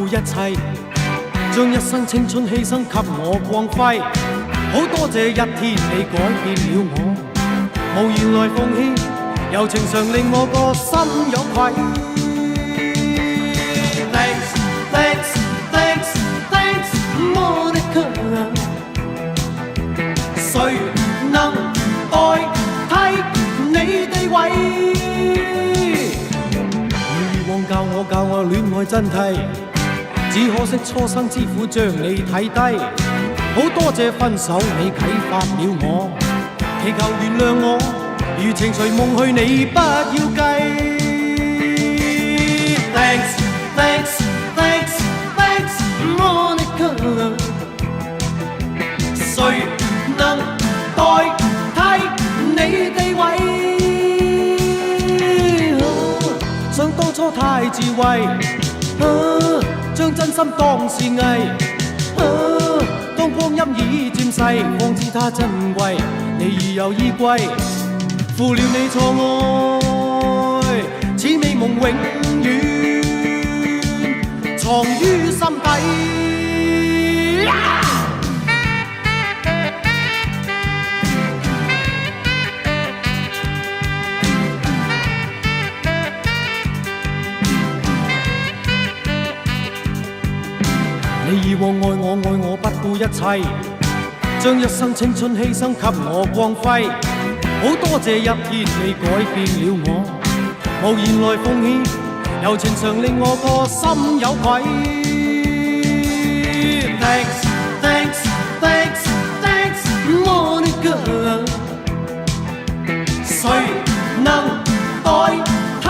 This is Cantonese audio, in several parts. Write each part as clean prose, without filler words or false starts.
顧一切，將一生青春犧牲給我光輝。好多謝一天你改變了我，無言來奉獻，柔情常令我個心有愧。Thanks, thanks, thanks, thanks, Monica。誰能代替你地位？以往教我戀愛真諦，只可惜初生之虎將你睇低。好多謝分手你啟發了我，祈求原諒我，如情隨夢去你不要計。Thanks, thanks, thanks, thanks, Monica。誰能代替你地位？想當初太自衛，將真心當是藝。當光陰已漸逝，方知它珍貴。你已有依歸，負了你錯愛，此美夢永遠藏於心底。你以往愛我不顧一切，將一生青春犧牲給我光輝。好多謝一天你改變了我，無言來奉獻，柔情常令我個心有愧。Thanks, thanks, thanks, thanks, Monica。誰能代替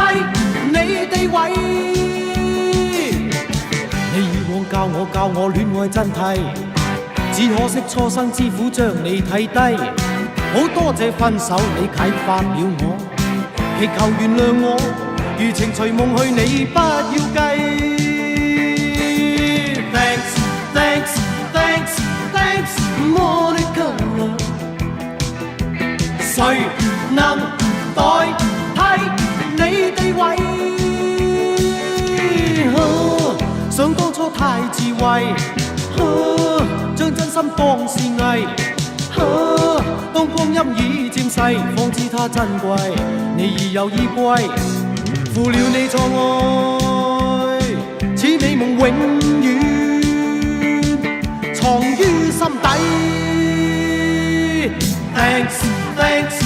你地位？教我戀愛真諦，只可惜初生之虎將你睇低。好多謝分手你啟發了我，祈求原諒我，如情隨夢去你不要計。Thanks, thanks, thanks, thanks, Monica。誰能代替你地位？想當初太自衛，將真心當是藝。當光陰已漸逝，方知它珍貴。你已有依歸，負了你錯愛，此美夢永遠藏於心底。Thanks, thanks.